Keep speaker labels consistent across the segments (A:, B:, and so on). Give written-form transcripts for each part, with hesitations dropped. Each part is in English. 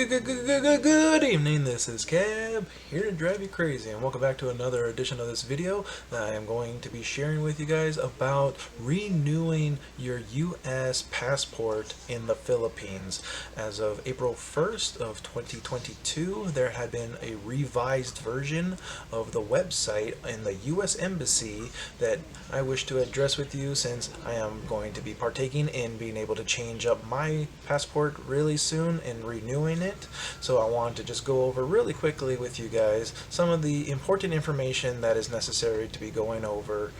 A: Good evening, this is Cab, here to drive you crazy, and welcome back to another edition of this video that I am going to be sharing with you guys about renewing your U.S. passport in the Philippines. As of April 1st of 2022, there had been a revised version of the website in the U.S. Embassy that I wish to address with you, since I am going to be partaking in being able to change up my passport really soon and renewing it. So I want to just go over really quickly with you guys some of the important information that is necessary to be going over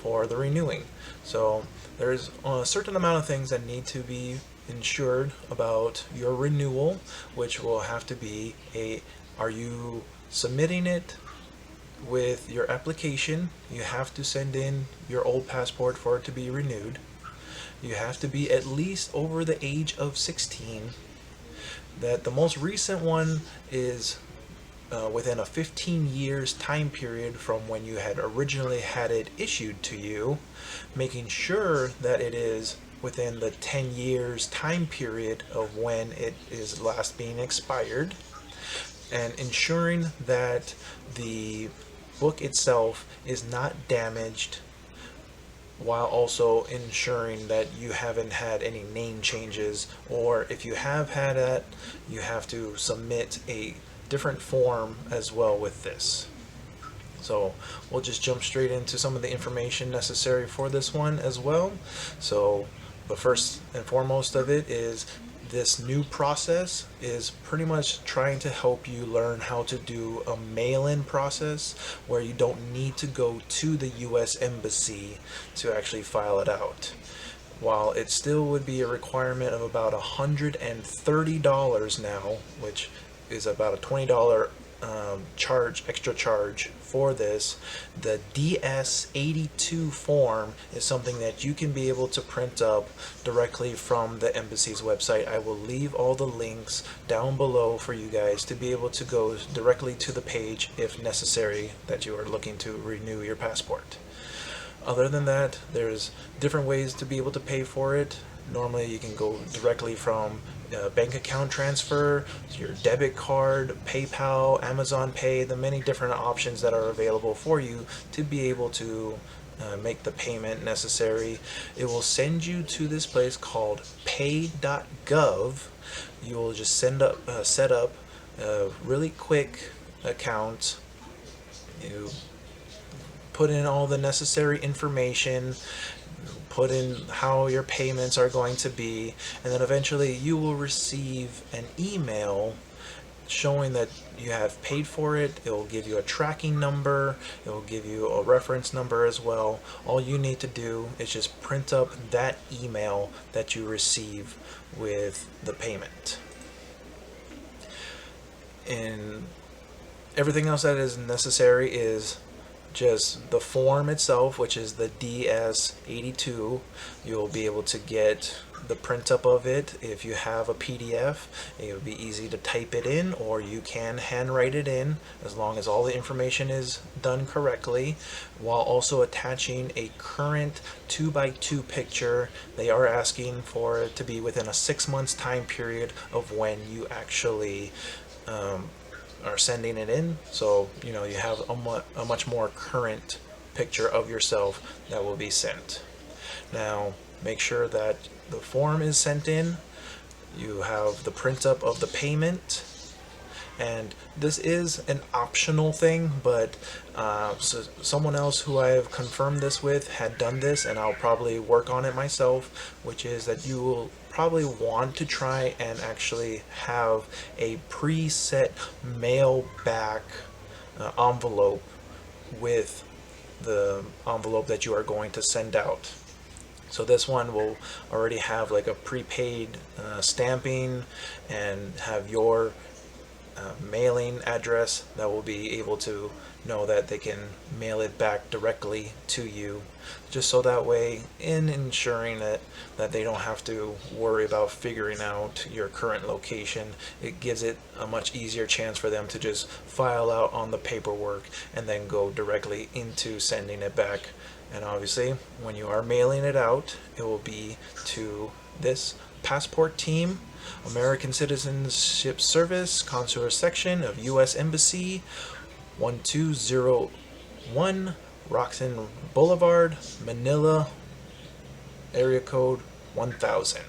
A: for the renewing. So there's a certain amount of things that need to be ensured about your renewal, which will have to be are you submitting it with your application? You have to send in your old passport for it to be renewed. You have to be at least over the age of 16. That the most recent one is within a 15 years time period from when you had originally had it issued to you, making sure that it is within the 10 years time period of when it is last being expired, and ensuring that the book itself is not damaged, while also ensuring that you haven't had any name changes, or if you have had it, you have to submit a different form as well with this. So we'll just jump straight into some of the information necessary for this one as well. So the first and foremost of it is this new process is pretty much trying to help you learn how to do a mail-in process where you don't need to go to the U.S. Embassy to actually file it out. While it still would be a requirement of about $130 now, which is about a $20 extra charge for this, the DS-82 form is something that you can be able to print up directly from the embassy's website. I will leave all the links down below for you guys to be able to go directly to the page if necessary that you are looking to renew your passport. Other than that, there's different ways to be able to pay for it. Normally you can go directly from bank account transfer, your debit card, PayPal, Amazon Pay, the many different options that are available for you to be able to make the payment necessary. It will send you to this place called pay.gov. You will just set up a really quick account. You put in all the necessary information, put in how your payments are going to be, and then eventually you will receive an email showing that you have paid for it. It will give you a tracking number, it will give you a reference number as well. All you need to do is just print up that email that you receive with the payment. And everything else that is necessary is just the form itself, which is the DS-82. You'll be able to get the print up of it. If you have a PDF, it would be easy to type it in, or you can handwrite it in, as long as all the information is done correctly, while also attaching a current 2x2 picture. They are asking for it to be within a 6 months time period of when you actually are sending it in, so you have a much more current picture of yourself that will be sent. Now make sure that the form is sent in, you have the print up of the payment, and this is an optional thing, but so someone else who I have confirmed this with had done this, and I'll probably work on it myself, which is that you will probably want to try and actually have a preset mail back envelope with the envelope that you are going to send out. So this one will already have like a prepaid stamping and have your mailing address that will be able to know that they can mail it back directly to you, just so that way, in ensuring that they don't have to worry about figuring out your current location, it gives it a much easier chance for them to just file out on the paperwork and then go directly into sending it back. And obviously when you are mailing it out, it will be to this passport team American Citizenship Service, Consular Section of U.S. Embassy, 1201 Roxon Boulevard, Manila, area code 1000.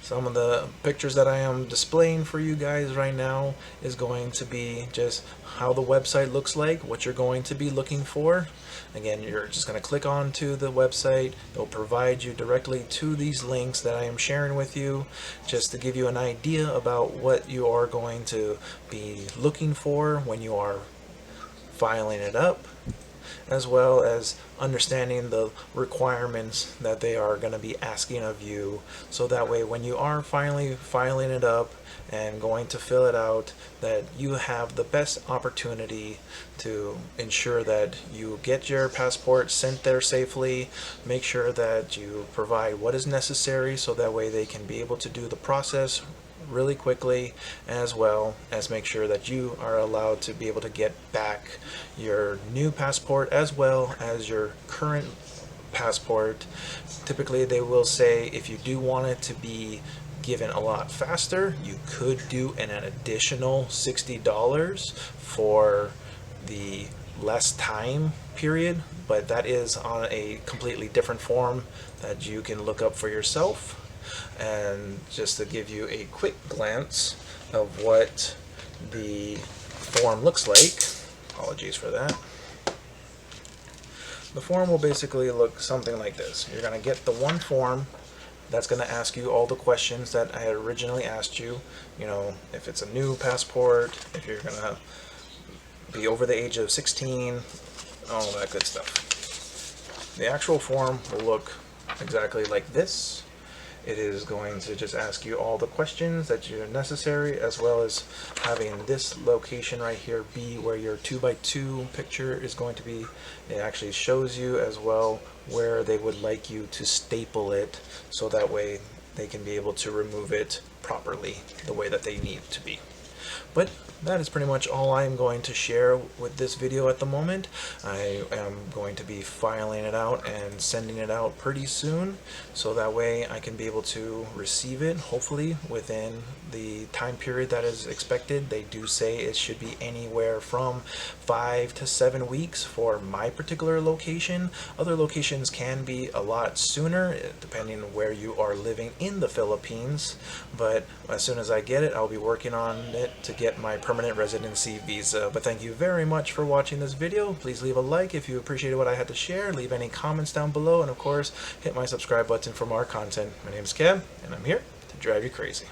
A: Some of the pictures that I am displaying for you guys right now is going to be just how the website looks like, what you're going to be looking for. Again, you're just going to click onto the website. It'll provide you directly to these links that I am sharing with you, just to give you an idea about what you are going to be looking for when you are filing it up, as well as understanding the requirements that they are going to be asking of you, so that way when you are finally filing it up and going to fill it out, that you have the best opportunity to ensure that you get your passport sent there safely. Make sure that you provide what is necessary, so that way they can be able to do the process really quickly, as well as make sure that you are allowed to be able to get back your new passport as well as your current passport. Typically they will say if you do want it to be given a lot faster, you could do an additional $60 for the less time period, but that is on a completely different form that you can look up for yourself. And just to give you a quick glance of what the form looks like, apologies for that. The form will basically look something like this. You're going to get the one form that's going to ask you all the questions that I had originally asked you. You know, if it's a new passport, if you're going to be over the age of 16, all that good stuff. The actual form will look exactly like this. It is going to just ask you all the questions that are necessary, as well as having this location right here be where your 2x2 picture is going to be. It actually shows you as well where they would like you to staple it, so that way they can be able to remove it properly the way that they need to be. But that is pretty much all I'm going to share with this video at the moment. I am going to be filing it out and sending it out pretty soon, so that way I can be able to receive it hopefully within the time period that is expected. They do say it should be anywhere from 5 to 7 weeks for my particular location. Other locations can be a lot sooner depending on where you are living in the Philippines, but as soon as I get it, I'll be working on it to get my permanent residency visa. But thank you very much for watching this video. Please leave a like if you appreciated what I had to share. Leave any comments down below, and of course hit my subscribe button for more content. My name is Kev, and I'm here to drive you crazy.